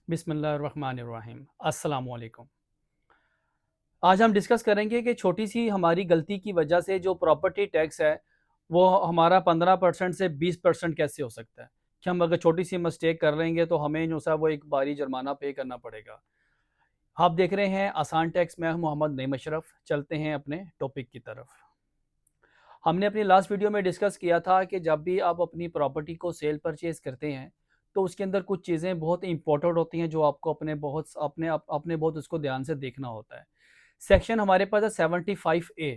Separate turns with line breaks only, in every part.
बिस्मिल्लाहिर्रहमानिर्रहीम। अस्सलाम वालेकुम। आज हम डिस्कस करेंगे कि छोटी सी हमारी गलती की वजह से जो प्रॉपर्टी टैक्स है वो हमारा 15% से 20% कैसे हो सकता है कि हम अगर छोटी सी मिस्टेक कर लेंगे तो हमें जो सा वो एक भारी जुर्माना पे करना पड़ेगा। आप देख रहे हैं आसान टैक्स में मोहम्मद नईम अशरफ। चलते हैं अपने टॉपिक की तरफ। हमने अपनी लास्ट वीडियो में डिस्कस किया था कि जब भी आप अपनी प्रॉपर्टी को सेल परचेज करते हैं तो उसके अंदर कुछ चीज़ें बहुत इंपॉर्टेंट होती हैं जो आपको अपने बहुत उसको ध्यान से देखना होता है। सेक्शन हमारे पास है 75A।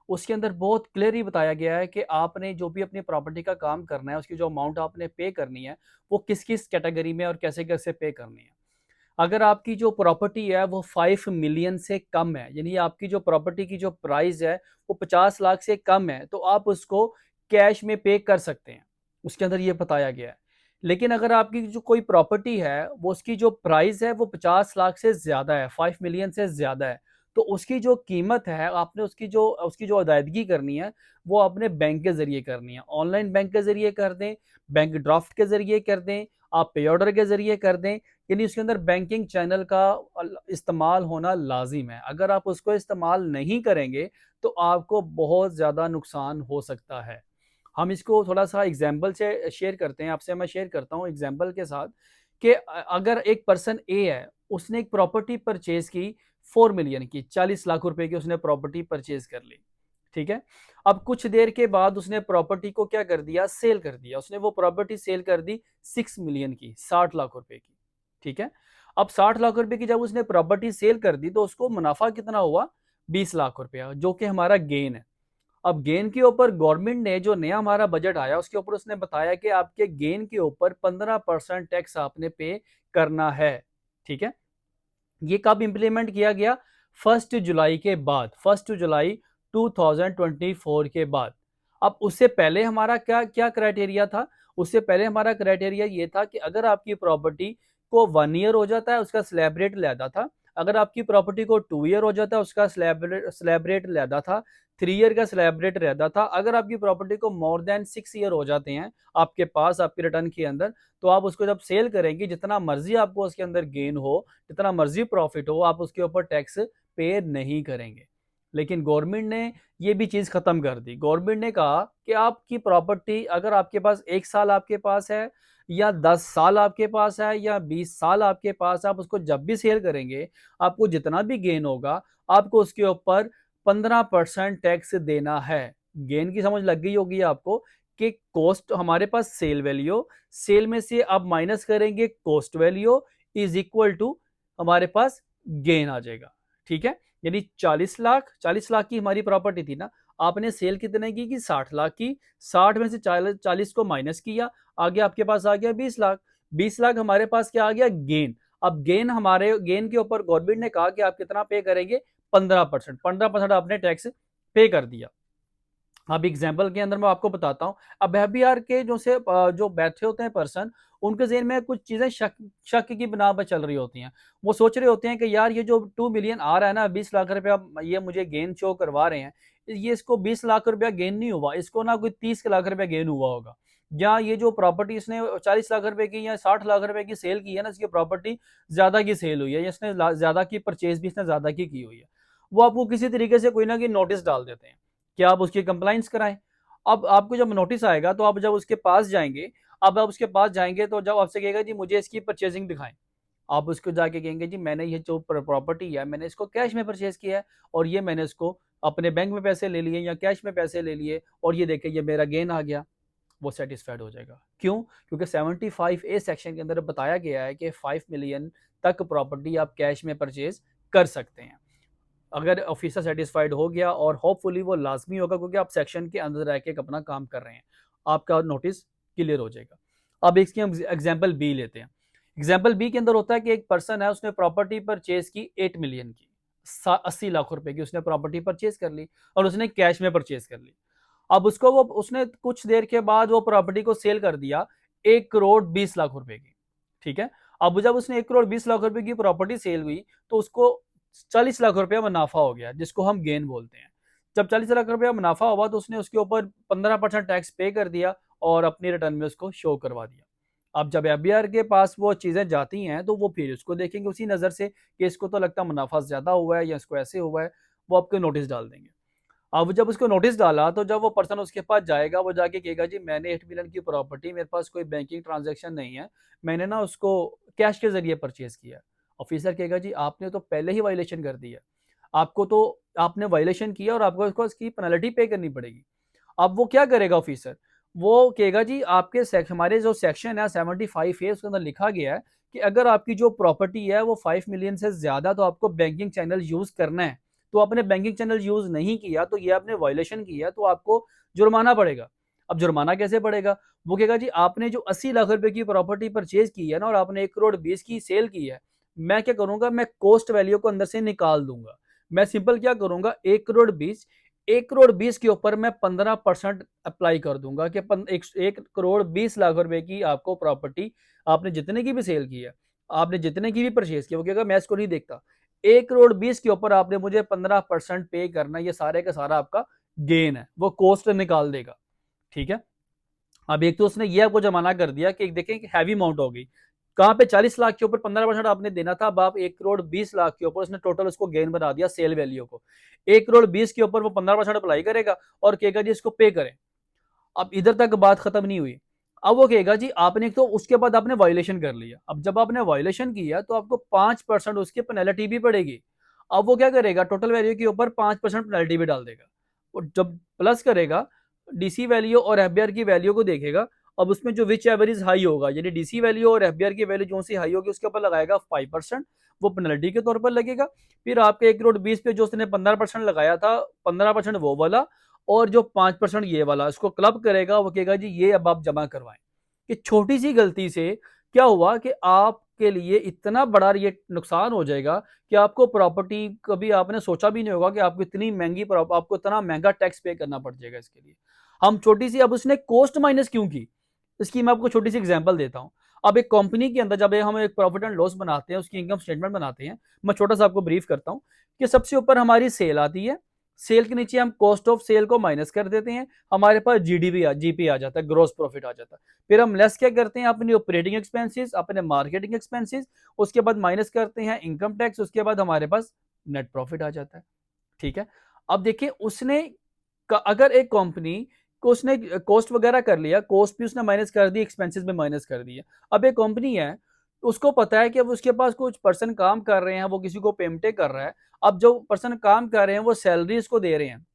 उसके अंदर बहुत क्लियरली बताया गया है कि आपने जो भी अपनी प्रॉपर्टी का काम करना है उसकी जो अमाउंट आपने पे करनी है वो किस किस कैटेगरी में और कैसे कैसे पे करनी है। अगर आपकी जो प्रॉपर्टी है वो 5 मिलियन से कम है, यानी आपकी जो प्रॉपर्टी की जो प्राइस है वो 50 लाख से कम है, तो आप उसको कैश में पे कर सकते हैं। उसके अंदर ये बताया गया है। लेकिन अगर आपकी जो कोई प्रॉपर्टी है वो उसकी जो प्राइस है वो 50 लाख से ज़्यादा है, 5 मिलियन से ज़्यादा है, तो उसकी जो कीमत है आपने उसकी जो अदायगी करनी है वो अपने बैंक के ज़रिए करनी है। ऑनलाइन बैंक के ज़रिए कर दें, बैंक ड्राफ्ट के ज़रिए कर दें, आप पे ऑर्डर के ज़रिए कर दें, यानी उसके अंदर बैंकिंग चैनल का इस्तेमाल होना लाजिम है। अगर आप उसको इस्तेमाल नहीं करेंगे तो आपको बहुत ज़्यादा नुकसान हो सकता है। हम इसको थोड़ा सा एग्जाम्पल से शेयर करते हैं, आपसे मैं शेयर करता हूँ एग्जाम्पल के साथ कि अगर एक पर्सन ए है, उसने एक प्रॉपर्टी परचेज की 4 मिलियन की, 40 लाख रुपए की उसने प्रॉपर्टी परचेज कर ली। ठीक है। अब कुछ देर के बाद उसने प्रॉपर्टी को क्या कर दिया, सेल कर दिया। उसने वो प्रॉपर्टी सेल कर दी 6 मिलियन की, 60 लाख रुपए की। ठीक है। अब 60 लाख रुपए की जब उसने प्रॉपर्टी सेल कर दी तो उसको मुनाफा कितना हुआ, 20 लाख रुपया, जो कि हमारा गेन है। अब गेन के ऊपर गवर्नमेंट ने जो नया हमारा बजट आया उसके ऊपर उसने बताया कि आपके गेन के ऊपर 15% टैक्स आपने पे करना है। ठीक है। ये कब इंप्लीमेंट किया गया, 1 जुलाई के बाद, 1 जुलाई 2024 के बाद। अब उससे पहले हमारा क्या क्या क्राइटेरिया था, उससे पहले हमारा क्राइटेरिया ये था कि अगर आपकी प्रॉपर्टी को 1 ईयर हो जाता है उसका स्लैब रेट लैदा था, अगर आपकी प्रॉपर्टी को 2 ईयर हो जाता है उसका स्लैब रेट लैदा था, 3 ईयर का स्लैब रेट रहता था। अगर आपकी प्रॉपर्टी को मोर देन 6 ईयर हो जाते हैं आपके पास आपके रिटर्न के अंदर, तो आप उसको जब सेल करेंगे जितना मर्जी आपको उसके अंदर गेन हो, जितना मर्जी प्रॉफिट हो, आप उसके ऊपर टैक्स पे नहीं करेंगे। लेकिन गवर्नमेंट ने ये भी चीज़ खत्म कर दी। गवर्नमेंट ने कहा कि आपकी प्रॉपर्टी अगर आपके पास 1 साल आपके पास है या 10 साल आपके पास है या 20 साल आपके पास, आप उसको जब भी सेल करेंगे आपको जितना भी गेन होगा आपको उसके ऊपर 15% टैक्स देना है। गेन की समझ लग गई होगी आपको कि कॉस्ट हमारे पास सेल वैल्यू, सेल में से आप माइनस करेंगे cost value is equal to हमारे पास गेन आ जाएगा। ठीक है। यानी 40 लाख की हमारी प्रॉपर्टी थी ना, आपने सेल कितने की 60 लाख की, 60 में से 40 को माइनस किया, आगे आपके पास आ गया 20 लाख। 20 लाख हमारे पास क्या आ गया, गेन। अब गेन, हमारे गेन के ऊपर गवर्नमेंट ने कहा कि आप कितना पे करेंगे, 15%। 15% आपने टैक्स पे कर दिया। अब एग्जाम्पल के अंदर मैं आपको बताता हूँ। अब एफबीआर के जो बैठे होते हैं पर्सन, उनके जेहन में कुछ चीजें शक शक की बिना पर चल रही होती हैं। वो सोच रहे होते हैं कि यार ये जो 2 मिलियन आ रहा है ना, 20 लाख रुपया ये मुझे गेन शो करवा रहे हैं, ये इसको 20 लाख रुपया गेन नहीं हुआ, इसको ना कोई 30 लाख रुपया गेन हुआ होगा। या ये जो प्रॉपर्टी इसने 40 लाख रुपए की या 60 लाख रुपए की सेल की है ना, इसकी प्रॉपर्टी ज्यादा की सेल हुई है या इसने ज्यादा की परचेज भी इसने ज्यादा की हुई है। वो आपको किसी तरीके से कोई ना कोई नोटिस डाल देते हैं कि आप उसकी कंप्लाइंस कराएं। अब आपको जब नोटिस आएगा तो आप जब उसके पास जाएंगे, अब आप उसके पास जाएंगे तो जब आपसे कहेगा जी मुझे इसकी परचेजिंग दिखाएं, आप उसको जाके कहेंगे जी मैंने ये जो प्रॉपर्टी है मैंने इसको कैश में परचेज किया है और ये मैंने इसको अपने बैंक में पैसे ले लिए या कैश में पैसे ले लिए और ये देखे ये मेरा गेन आ गया। वो सेटिस्फाइड हो जाएगा। क्यों? क्योंकि 75A सेक्शन के अंदर बताया गया है कि 5 मिलियन तक प्रॉपर्टी आप कैश में परचेज कर सकते हैं। अगर ऑफिसर सेटिस्फाइड हो गया, और होपफुली वो लाजमी होगा क्योंकि आप सेक्शन के अंदर रह के अपना काम कर रहे हैं, आपका नोटिस क्लियर हो जाएगा। अब इसकी हम एग्जाम्पल बी लेते हैं। एग्जाम्पल बी के अंदर होता है कि एक पर्सन है, उसने प्रॉपर्टी परचेज की 8 मिलियन की, 80 लाख रुपए की उसने प्रॉपर्टी परचेज कर ली और उसने कैश में परचेज कर ली। अब उसने कुछ देर के बाद वो प्रॉपर्टी को सेल कर दिया 1 करोड़ 20 लाख रुपए की। ठीक है। अब जब उसने 1 करोड़ 20 लाख रुपए की प्रॉपर्टी सेल हुई तो उसको 40 लाख रुपया मुनाफा हो गया, जिसको हम गेन बोलते हैं। जब 40 लाख रुपया मुनाफा हुआ तो उसने उसके ऊपर 15% टैक्स पे कर दिया और अपनी रिटर्न में उसको शो करवा दिया। अब जब एफबीआर के पास वो चीज़ें जाती हैं तो वो फिर उसको देखेंगे उसी नज़र से कि इसको तो लगता मुनाफा ज़्यादा हुआ है या इसको ऐसे हुआ है, वो आपको नोटिस डाल देंगे। अब जब उसको नोटिस डाला तो जब वो पर्सन उसके पास जाएगा, वो जाके कहेगा जी मैंने 8 मिलियन की प्रॉपर्टी, मेरे पास कोई बैंकिंग ट्रांजैक्शन नहीं है, मैंने ना उसको कैश के ज़रिए परचेज़ किया। ऑफिसर कहेगा जी आपने तो पहले ही वायलेशन कर दी है। आपको तो आपने वायलेशन किया और आपको इसको इसकी पेनल्टी पे करनी पड़ेगी। अब वो क्या करेगा ऑफिसर? वो कहेगा जी आपके हमारे जो सेक्शन है 75 ए उसके अंदर लिखा गया है कि अगर आपकी जो प्रॉपर्टी है वो 5 मिलियन से ज़्यादा तो आपको बैंकिंग चैनल यूज़ करना है। तो आपने बैंकिंग चैनल यूज़ नहीं किया तो ये आपने वायलेशन किया तो आपको जुर्माना पड़ेगा। अब जुर्माना कैसे पड़ेगा? वो कहेगा जी आपने जो 80 लाख रुपए की प्रॉपर्टी परचेज़ की है ना और आपने 1 करोड़ 20 की सेल की है, मैं क्या करूँगा, मैं कॉस्ट वैल्यू को अंदर से निकाल दूँगा। मैं सिंपल क्या करूँगा, 1 करोड़ 20, 1 करोड़ 20 के ऊपर मैं 15% अप्लाई कर दूँगा कि 1 करोड़ 20 लाख रुपए की आपको प्रॉपर्टी आपने जितने की भी सेल की है, आपने जितने की भी परचेज़ की है, वो कहेगा मैं इसको नहीं देखता। 1 करोड़ 20 के ऊपर आपने मुझे 15% पे करना है, ये सारे का सारा आपका गेन है, वो कॉस्ट निकाल देगा, ठीक है? अब एक तो उसने ये आपको जमाना कर दिया कि देखें कि हैवी अमाउंट हो गई। कहाँ पे 40 लाख के ऊपर 15% आपने देना था, अब आप 1 करोड़ 20 लाख के ऊपर उसने टोटल उसको गेन बना दिया सेल वैल्यू को। 1 करोड़ 20 के ऊपर वो 15% अप्लाई करेगा और कहेगा जी इसको पे करें। अब इधर तक बात खत्म नहीं हुई। अब वो कहेगा जी आपने एक तो उसके बाद आपने वायलेशन कर लिया। अब जब आपने वायलेशन किया तो आपको 5% उसकी पेनल्टी भी पड़ेगी। अब वो क्या करेगा, टोटल वैल्यू के ऊपर 5% पेनल्टी भी डाल देगा। और जब प्लस करेगा, डीसी वैल्यू और एफबीआर की वैल्यू को देखेगा। अब उसमें जो विच एवरेज हाई होगा, यानी डीसी वैल्यू और एफबीआर की वैल्यू जो सी हाई होगी उसके ऊपर लगाएगा 5%, वो पेनल्टी के तौर पर लगेगा। फिर आपके 1 करोड़ 20 पे जो उसने 15% लगाया था, 15% वो वाला और जो 5% ये वाला, इसको क्लब करेगा, वो कहेगा जी ये अब आप जमा करवाएं। कि छोटी सी गलती से क्या हुआ कि आपके लिए इतना बड़ा ये नुकसान हो जाएगा कि आपको प्रॉपर्टी कभी आपने सोचा भी नहीं होगा कि आपको इतनी महंगी आपको इतना महंगा टैक्स पे करना पड़ जाएगा इसके लिए। हम छोटी सी, अब उसने कॉस्ट माइनस क्यों की, इसकी मैं आपको छोटी सी एग्जांपल देता हूं। अब एक कंपनी के अंदर जब हम एक प्रॉफिट एंड लॉस बनाते हैं, उसकी इनकम स्टेटमेंट बनाते हैं, मैं छोटा सा आपको ब्रीफ करता हूं कि सबसे ऊपर हमारी सेल आती है। सेल के नीचे हम कॉस्ट ऑफ सेल को माइनस कर देते हैं, हमारे पास जीपी आ जाता है, ग्रोस प्रॉफिट आ जाता है। फिर हम लेस क्या करते हैं, अपनी ऑपरेटिंग एक्सपेंसेस, अपने मार्केटिंग एक्सपेंसेस, उसके बाद माइनस करते हैं इनकम टैक्स, उसके बाद हमारे पास नेट प्रॉफिट आ जाता है, ठीक है। अब देखिए उसने अगर एक कंपनी को उसने कॉस्ट वगैरह कर लिया, कॉस्ट भी उसने माइनस कर दी, एक्सपेंसेस में माइनस कर दिया। अब एक कंपनी है, उसको पता है कि अब उसके पास कुछ पर्सन काम कर रहे हैं, वो किसी को पेमेंटें कर रहा है। अब जो पर्सन काम कर रहे हैं वो सैलरी इसको दे रहे हैं।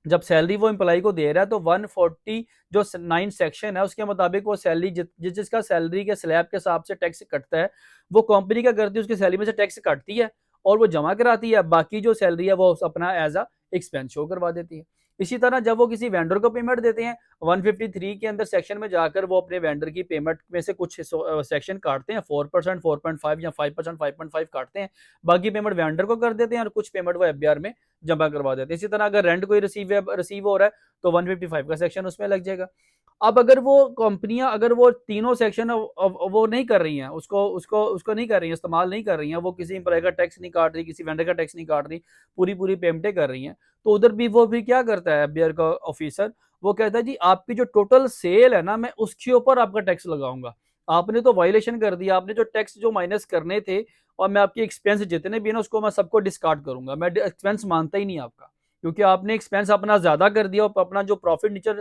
जब सैलरी वो एम्प्लॉय को दे रहा है तो 140 जो 9 सेक्शन है उसके मुताबिक वो सैलरी जिसका सैलरी के स्लैब के हिसाब से टैक्स कटता है, वो कंपनी क्या करती है, उसकी सैलरी में से टैक्स काटती है और वो जमा कराती है। बाकी जो सैलरी है वो अपना एज अ एक्सपेंस शो करवा देती है। इसी तरह जब वो किसी वेंडर को पेमेंट देते हैं, 153 के अंदर सेक्शन में जाकर वो अपने वेंडर की पेमेंट में से कुछ सेक्शन काटते हैं, 4%, 4.5 या 5%, 5.5 काटते हैं। बाकी पेमेंट वेंडर को कर देते हैं और कुछ पेमेंट वो एफबीआर में जमा करवा देते हैं। इसी तरह अगर रेंट कोई रिसीव हो रहा है तो 155 का सेक्शन उसमें लग जाएगा। अब अगर वो कंपनियां, अगर वो तीनों सेक्शन वो नहीं कर रही हैं, उसको उसको उसको नहीं कर रही हैं, इस्तेमाल नहीं कर रही हैं, वो किसी एम्प्लॉय का टैक्स नहीं काट रही, किसी वेंडर का टैक्स नहीं काट रही, पूरी पूरी पेमेंटें कर रही हैं, तो उधर भी वो भी क्या करता है एफबीआर का ऑफिसर, वो कहता है जी आपकी जो टोटल सेल है ना, मैं उसके ऊपर आपका टैक्स लगाऊंगा। आपने तो वायलेशन कर दिया, आपने जो टैक्स जो माइनस करने थे, और मैं आपकी एक्सपेंस जितने भी है ना उसको मैं सबको डिस्कार्ड करूंगा, मैं एक्सपेंस मानता ही नहीं आपका, क्योंकि आपने एक्सपेंस अपना ज्यादा कर दिया और अपना जो प्रॉफिट नीचे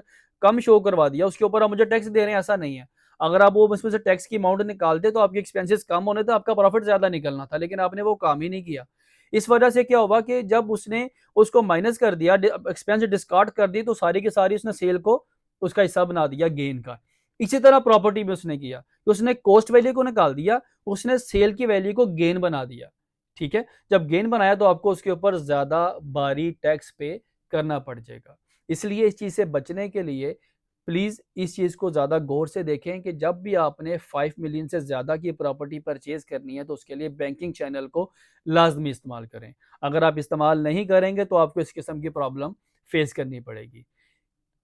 कम शो करवा दिया, उसके ऊपर आप मुझे टैक्स दे रहे हैं, ऐसा नहीं है। अगर आप वो उसमें से टैक्स की अमाउंट निकालते तो आपके एक्सपेंसेस कम होने थे, आपका प्रॉफिट ज्यादा निकलना था, लेकिन आपने वो काम ही नहीं किया। इस वजह से क्या हुआ कि जब उसने उसको माइनस कर दिया, एक्सपेंस डिस्कार्ड कर दी, तो सारी की सारी उसने सेल को उसका हिस्सा बना दिया गेन का। इसी तरह प्रॉपर्टी में उसने किया कि उसने कॉस्ट वैल्यू को निकाल दिया, उसने सेल की वैल्यू को गेन बना दिया, ठीक है। जब गेन बनाया तो आपको उसके ऊपर ज्यादा भारी टैक्स पे करना पड़ जाएगा। इसलिए इस चीज से बचने के लिए प्लीज इस चीज को ज्यादा गौर से देखें कि जब भी आपने 5 मिलियन से ज्यादा की प्रॉपर्टी परचेज करनी है तो उसके लिए बैंकिंग चैनल को लाजमी इस्तेमाल करें। अगर आप इस्तेमाल नहीं करेंगे तो आपको इस किस्म की प्रॉब्लम फेस करनी पड़ेगी।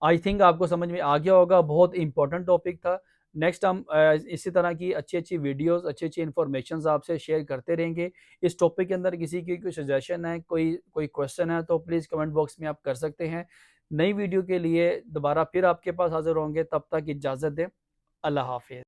आई थिंक आपको समझ में आ गया होगा, बहुत इंपॉर्टेंट टॉपिक था। नेक्स्ट हम इसी तरह की अच्छी अच्छी वीडियोस, अच्छी अच्छी इन्फॉर्मेशन आपसे शेयर करते रहेंगे। इस टॉपिक के अंदर किसी की कोई सजेशन है, कोई कोई क्वेश्चन है, तो प्लीज़ कमेंट बॉक्स में आप कर सकते हैं। नई वीडियो के लिए दोबारा फिर आपके पास हाजिर होंगे, तब तक इजाज़त दें। अल्लाह हाफिज़।